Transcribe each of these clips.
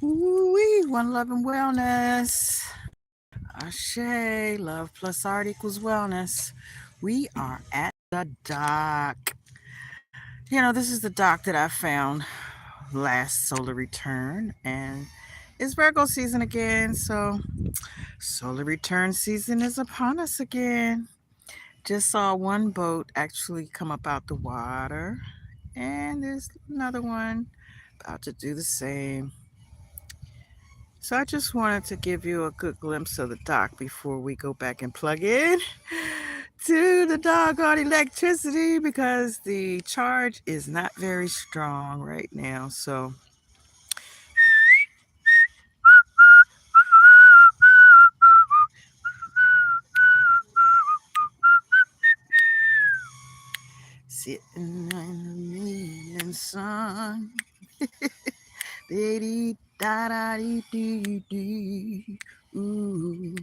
Ooh-wee, one love and wellness. Ashe, love plus art equals wellness. We are at the dock. This is the dock that I found last solar return, and it's Virgo season again. So, solar return season is upon us again. Just saw one boat actually come up out the water, and there's another one about to do the same. So I just wanted to give you a good glimpse of the dock before we go back and plug in to the doggone electricity because the charge is not very strong right now. So sitting in the million sun. Dee da da dee dee dee. Ooh.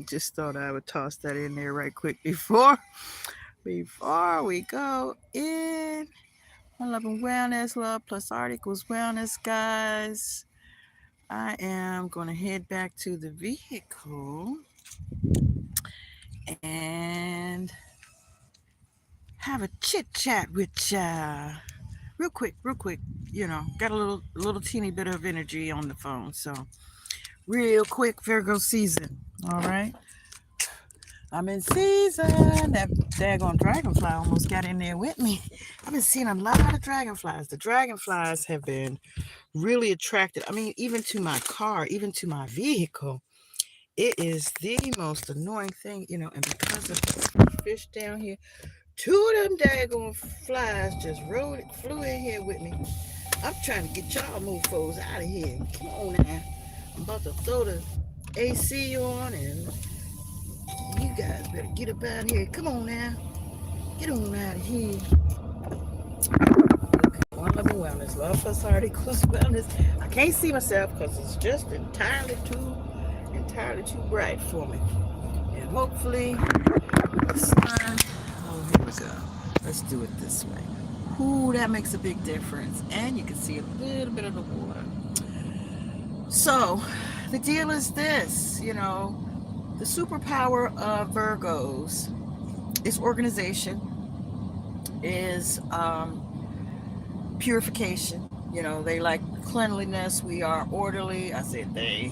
Just thought I would toss that in there right quick before we go in. I love and wellness, love plus art equals wellness, guys. I am going to head back to the vehicle and have a chit chat with ya. Real quick. Got a little teeny bit of energy on the phone. So, real quick, Virgo season. All right. I'm in season. That daggone dragonfly almost got in there with me. I've been seeing a lot of dragonflies. The dragonflies have been really attracted. I mean, even to my car, even to my vehicle, it is the most annoying thing, and because of the fish down here, two of them daggone flies just flew in here with me. I'm trying to get y'all mofos out of here. Come on now. I'm about to throw the AC on, and you guys better get up out of here. Come on now. Get on out of here. One level wellness, love plus heart equals wellness. I can't see myself because it's just entirely too bright for me. And hopefully, the sun. Oh, here we go. Let's do it this way. Ooh, that makes a big difference, and you can see a little bit of the water. So, the deal is this. The superpower of Virgos is organization, is purification. They like cleanliness. We are orderly. I said they.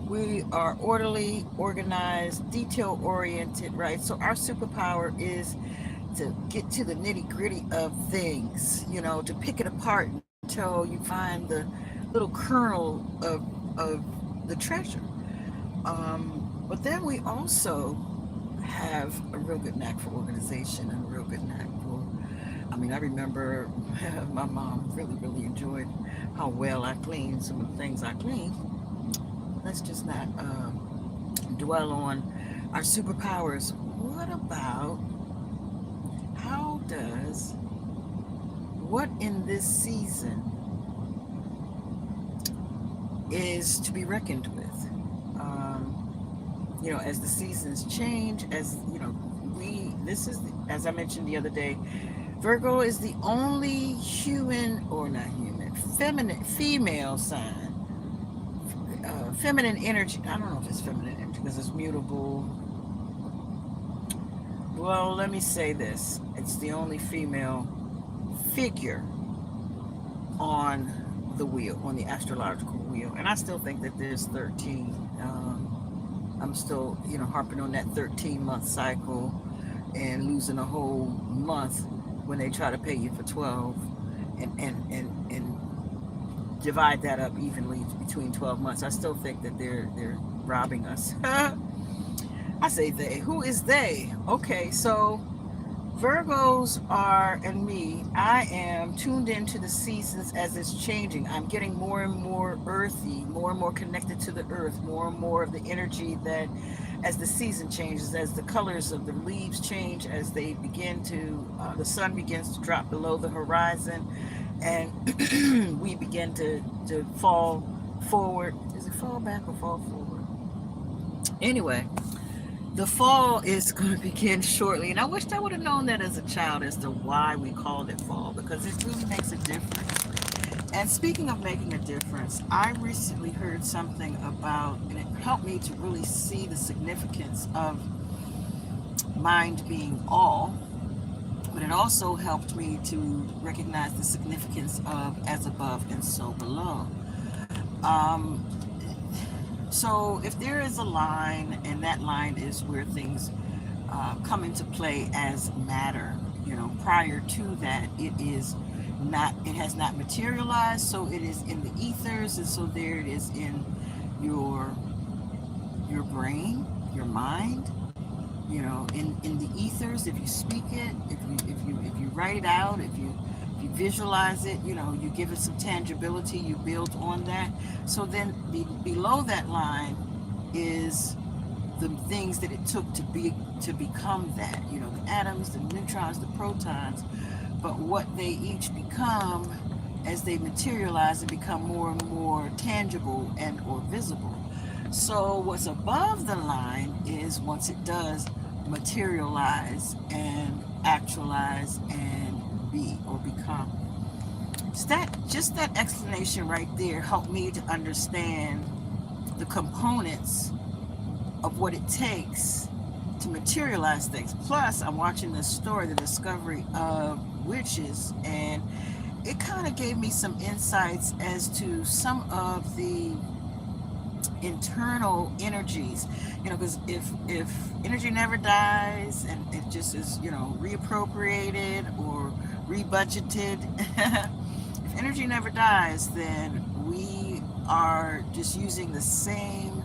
We are orderly, organized, detail oriented, right? So our superpower is to get to the nitty gritty of things, to pick it apart until you find the little kernel of the treasure. But then we also have a real good knack for organization and a real good knack for, I mean, I remember my mom really enjoyed how well I cleaned some of the things I cleaned. Let's just not dwell on our superpowers. What about how does what in this season is to be reckoned with? As the seasons change, this is, as I mentioned the other day, Virgo is the only human, or not human, female sign. Feminine energy. I don't know if it's feminine energy because it's mutable. Well, let me say this. It's the only female figure on the wheel, on the astrological wheel. And I still think that there's 13. I'm still, harping on that 13-month cycle and losing a whole month when they try to pay you for 12 and divide that up evenly between 12 months. I still think that they're robbing us. I say they. Who is they? Okay, so Virgos are, and me, I am tuned into the seasons as it's changing. I'm getting more and more earthy, more and more connected to the earth, more and more of the energy that as the season changes, as the colors of the leaves change, as they begin to, the sun begins to drop below the horizon, and we begin to fall forward. Is it fall back or fall forward? Anyway, the fall is going to begin shortly, and I wished I would have known that as a child as to why we called it fall, because it really makes a difference. And speaking of making a difference, I recently heard something about, and it helped me to really see the significance of mind being all, but it also helped me to recognize the significance of as above and so below. Um, so if there is a line, and that line is where things come into play as matter, prior to that, it has not materialized, so it is in the ethers, and so there it is in your your brain, your mind, in the ethers. If you speak it, if you write it out, if you visualize it, you give it some tangibility, you build on that. So then below that line is the things that it took to become that, the atoms, the neutrons, the protons, but what they each become as they materialize and become more and more tangible and or visible. So what's above the line is once it does materialize and actualize and be or become. So just that explanation right there helped me to understand the components of what it takes to materialize things. Plus, I'm watching this story, the discovery of witches, and it kind of gave me some insights as to some of the internal energies, because if energy never dies and it just is, reappropriated or rebudgeted, if energy never dies, then we are just using the same,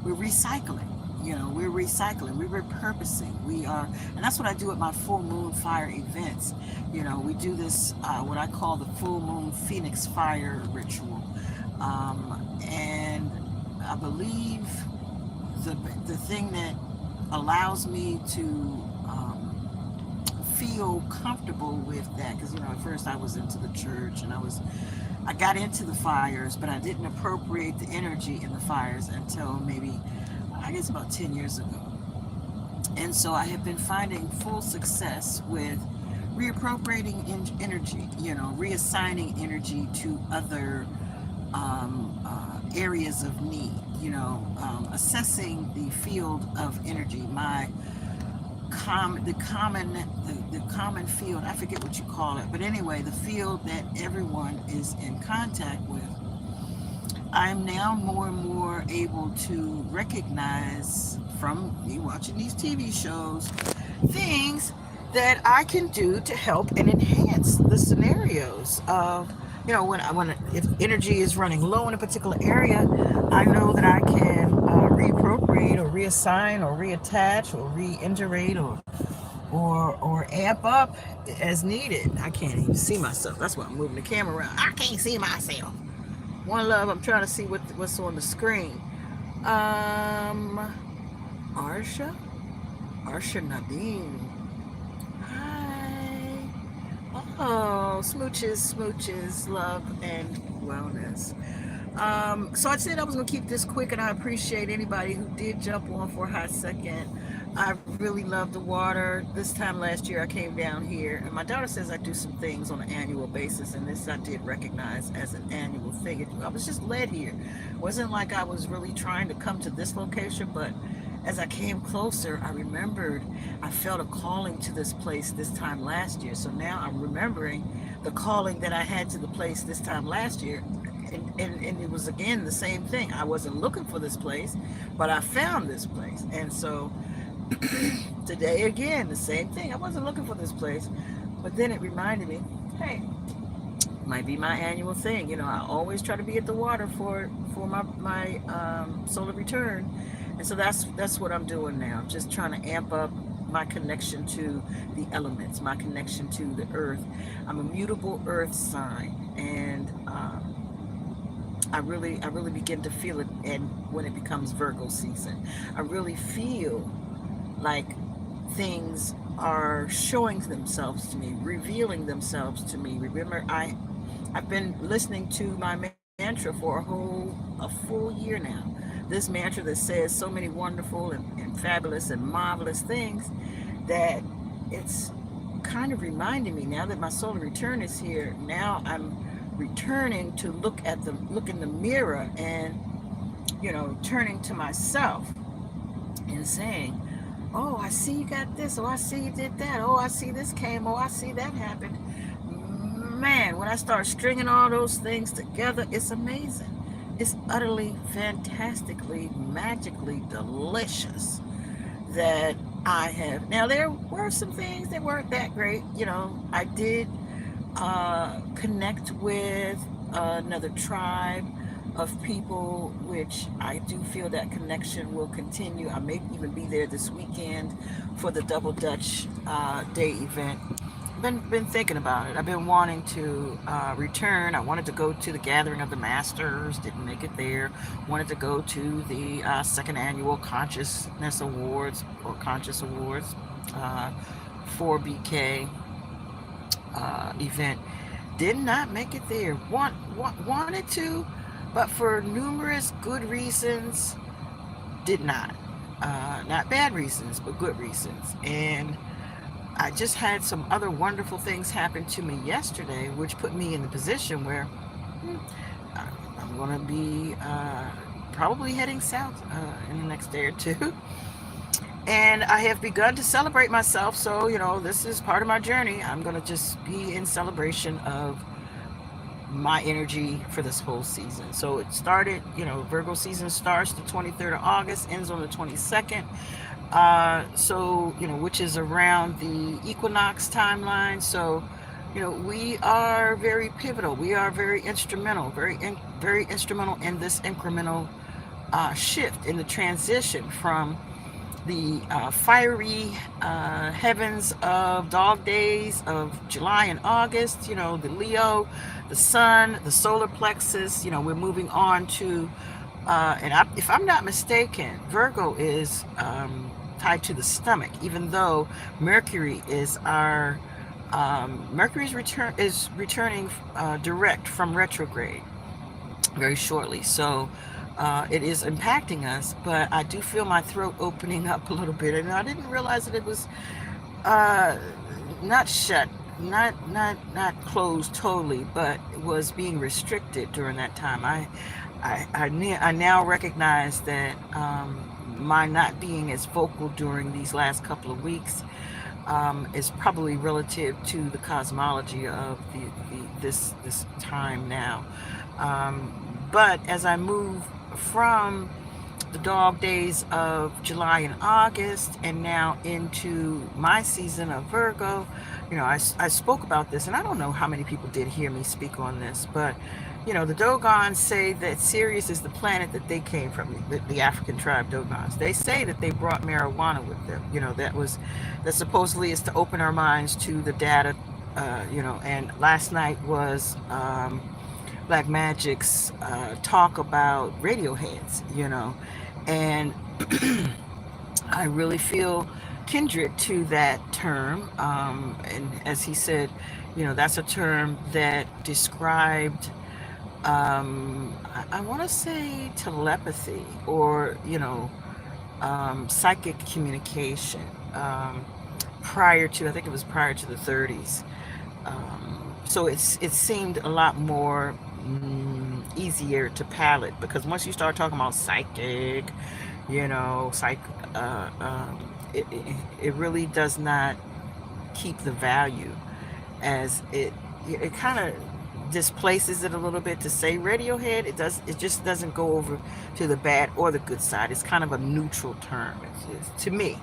we're recycling. We're repurposing. We are, and that's what I do at my full moon fire events. We do this, what I call the full moon phoenix fire ritual. And I believe the thing that allows me to feel comfortable with that, because at first I was into the church, and I got into the fires, but I didn't appropriate the energy in the fires until maybe, I guess, about 10 years ago. And so I have been finding full success with reappropriating energy, reassigning energy to other areas of need, assessing the field of energy, the common field, I forget what you call it, but anyway, the field that everyone is in contact with. I'm now more and more able to recognize from me watching these TV shows things that I can do to help and enhance the scenarios of, if energy is running low in a particular area, I know that I can reappropriate or reassign or reattach or reiterate or amp up as needed. I can't even see myself. That's why I'm moving the camera around. I can't see myself. One love. I'm trying to see what's on the screen. Arsha, Arsha Nadim. Hi. Oh, smooches, love and wellness. So I said I was gonna keep this quick, and I appreciate anybody who did jump on for a hot second. I really love the water. This time last year I came down here, and my daughter says I do some things on an annual basis, and this I did recognize as an annual thing. I was just led here. It wasn't like I was really trying to come to this location, but as I came closer, I remembered I felt a calling to this place this time last year. So now I'm remembering the calling that I had to the place this time last year. And it was again the same thing. I wasn't looking for this place, but I found this place. And so today again, the same thing. I wasn't looking for this place, but then it reminded me, hey, might be my annual thing. I always try to be at the water for my solar return, and so that's what I'm doing now. Just trying to amp up my connection to the elements, my connection to the earth. I'm a mutable earth sign, and I really begin to feel it. And when it becomes Virgo season, I really feel like things are showing themselves to me, revealing themselves to me. Remember, I've been listening to my mantra for a full year now. This mantra that says so many wonderful and fabulous and marvelous things, that it's kind of reminding me now that my solar return is here. Now I'm returning to look in the mirror and, turning to myself and saying, oh, I see you got this. Oh, I see you did that. Oh, I see this came. Oh, I see that happened. Man, when I start stringing all those things together, it's amazing. It's utterly, fantastically, magically delicious that I have. Now, there were some things that weren't that great. I did connect with another tribe of people, which I do feel that connection will continue. I may even be there this weekend for the Double Dutch Day event. Been thinking about it. I've been wanting to return. I wanted to go to the Gathering of the Masters. Didn't make it there. Wanted to go to the second annual Consciousness Awards or Conscious Awards, 4BK event. Did not make it there. Wanted to, but for numerous good reasons, did not. Not bad reasons, but good reasons. And I just had some other wonderful things happen to me yesterday, which put me in the position where I'm going to be probably heading south in the next day or two. And I have begun to celebrate myself. So, this is part of my journey. I'm going to just be in celebration of my energy for this whole season. So it started, Virgo season starts the 23rd of August, ends on the 22nd. So, which is around the equinox timeline. So, we are very pivotal. We are very instrumental, very instrumental in this incremental shift in the transition from the fiery heavens of dog days of July and August, the Leo, the sun, the solar plexus, we're moving on to, if I'm not mistaken, Virgo is tied to the stomach, even though Mercury is Mercury's returning direct from retrograde very shortly. So it is impacting us, but I do feel my throat opening up a little bit, and I didn't realize that it was not shut, not closed totally, but it was being restricted during that time. I now recognize that my not being as vocal during these last couple of weeks is probably relative to the cosmology of this time now. But as I move from the dog days of July and August and now into my season of Virgo, I spoke about this, and I don't know how many people did hear me speak on this, but the Dogons say that Sirius is the planet that they came from, the African tribe Dogons. They say that they brought marijuana with them. That supposedly is to open our minds to the data, and last night was Black Magic's talk about Radioheads, and I really feel kindred to that term. And as he said, that's a term that described, I want to say telepathy or, psychic communication I think it was prior to the 30s. So it seemed a lot more easier to palate, because once you start talking about psychic, psych, it really does not keep the value, as it kind of displaces it a little bit to say Radiohead. It just doesn't go over to the bad or the good side. It's kind of a neutral term, to me.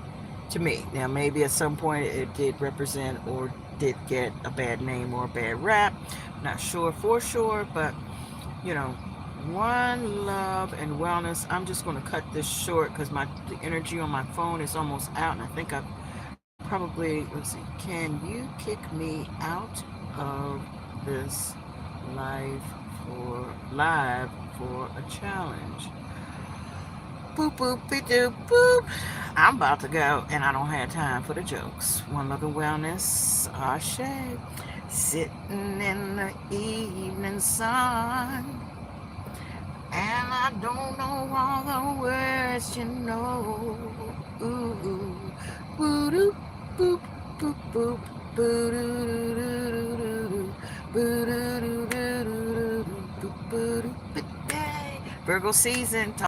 Now maybe at some point it did represent or did get a bad name or a bad rap. Not sure for sure, but one love and wellness. I'm just going to cut this short because the energy on my phone is almost out, and I think I've probably, let's see, can you kick me out of this live for a challenge? Boop boop be doop boop. I'm about to go, and I don't have time for the jokes. One love and wellness, Ashe. Sitting in the evening sun, and I don't know all the words, Ooh, boo doop boop boop boop, boo doo doo doo doo doo, boo doo doo doo doo. Virgo season.